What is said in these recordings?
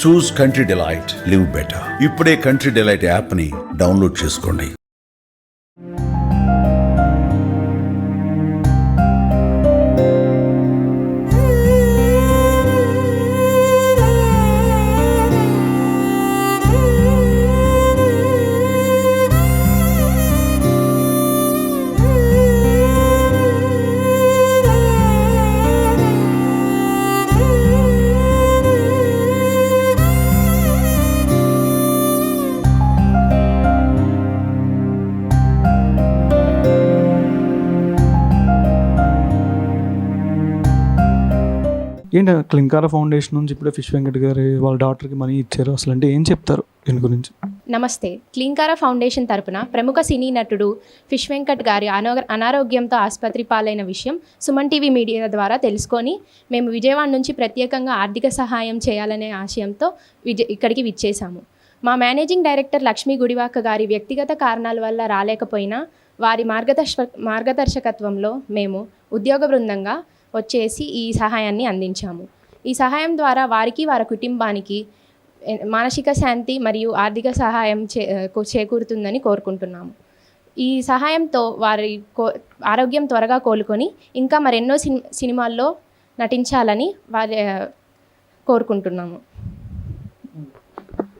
చూస్ country delight, live better. ఇప్పుడే country delight app ని download చేసుకోండి. ఏంటి క్లింకారా ఫౌండేషన్ నుంచి ఇప్పుడే ఫిష్ వెంకట్ గారి వాళ్ళ డాక్టర్కి మనీ ఇచ్చారు, అసలు అంటే ఏం చెప్తారు దీని గురించి? నమస్తే. క్లింకారా ఫౌండేషన్ తరపున ప్రముఖ సినీ నటుడు ఫిష్ వెంకట్ గారి అనారోగ్యంతో ఆసుపత్రి పాలైన విషయం సుమన్ టీవీ మీడియా ద్వారా తెలుసుకొని మేము విజయవాడ నుంచి ప్రత్యేకంగా ఆర్థిక సహాయం చేయాలనే ఆశయంతో ఇక్కడికి విచ్చేశాము. మా మేనేజింగ్ డైరెక్టర్ లక్ష్మీ గుడివాక గారి వ్యక్తిగత కారణాల వల్ల రాలేకపోయినా వారి మార్గదర్శకత్వంలో మేము ఉద్యోగ బృందంగా వచ్చేసి ఈ సహాయాన్ని అందించాము. ఈ సహాయం ద్వారా వారికి వారి కుటుంబానికి మానసిక శాంతి మరియు ఆర్థిక సహాయం చేకూరుతుందని కోరుకుంటున్నాము. ఈ సహాయంతో వారి ఆరోగ్యం త్వరగా కోలుకొని ఇంకా మరెన్నో సినిమాల్లో నటించాలని కోరుకుంటున్నాము.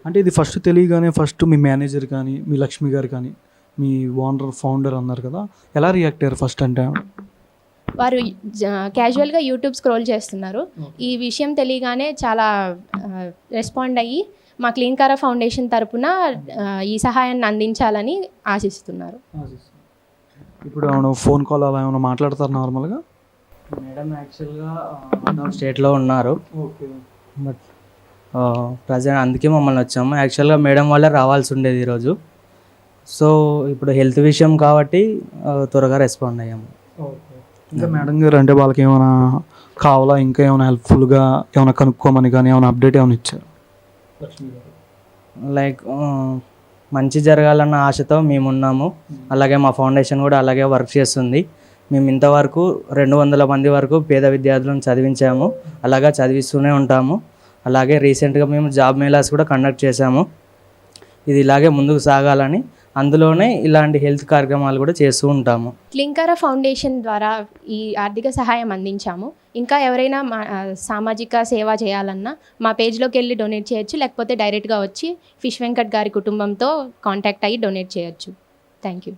అంటే ఇది ఫస్ట్ తెలియగానే ఫస్ట్ మీ మేనేజర్ కానీ మీ లక్ష్మి గారు కానీ మీ ఓనర్ ఫౌండర్ అన్నారు కదా, ఎలా రియాక్ట్ అయ్యారు ఫస్ట్? అంటే వారు క్యాజువల్గా యూట్యూబ్ స్క్రోల్ చేస్తున్నారు. ఈ విషయం తెలియగానే చాలా రెస్పాండ్ అయ్యి మా క్లింకారా ఫౌండేషన్ తరపున ఈ సహాయాన్ని అందించాలని ఆశిస్తున్నారు. ఇప్పుడు ఏమైనా ఫోన్ కాల్ అలా ఏమైనా మాట్లాడతారు నార్మల్గా? మేడం యాక్చువల్గా స్టేట్లో ఉన్నారు, బట్ ప్రజెంట్ అందుకే మమ్మల్ని వచ్చాము. యాక్చువల్గా మేడం వల్ల రావాల్సి ఉండేది ఈరోజు. సో ఇప్పుడు హెల్త్ విషయం కాబట్టి త్వరగా రెస్పాండ్ అయ్యాము. ఇంకా మేడం గారు అంటే వాళ్ళకి ఏమైనా కావాలా, ఇంకా ఏమైనా హెల్ప్ఫుల్గా ఏమైనా కనుక్కోమని కానీ ఏమైనా అప్డేట్ ఏమైనా ఇచ్చారు? లైక్ మంచి జరగాలన్న ఆశతో మేము ఉన్నాము. అలాగే మా ఫౌండేషన్ కూడా అలాగే వర్క్ చేస్తుంది. మేము ఇంతవరకు 200 మంది వరకు పేద విద్యార్థులను చదివించాము, అలాగే చదివిస్తూనే ఉంటాము. అలాగే రీసెంట్గా మేము జాబ్ మేళాస్ కూడా కండక్ట్ చేశాము. ఇది ఇలాగే ముందుకు సాగాలని అందులోనే ఇలాంటి హెల్త్ కార్యక్రమాలు కూడా చేస్తూ ఉంటాము. క్లింకారా ఫౌండేషన్ ద్వారా ఈ ఆర్థిక సహాయం అందించాము. ఇంకా ఎవరైనా సామాజిక సేవ చేయాలన్నా మా పేజ్లోకి వెళ్ళి డొనేట్ చేయొచ్చు, లేకపోతే డైరెక్ట్గా వచ్చి ఫిష్ వెంకట్ గారి కుటుంబంతో కాంటాక్ట్ అయ్యి డొనేట్ చేయొచ్చు. Thank you.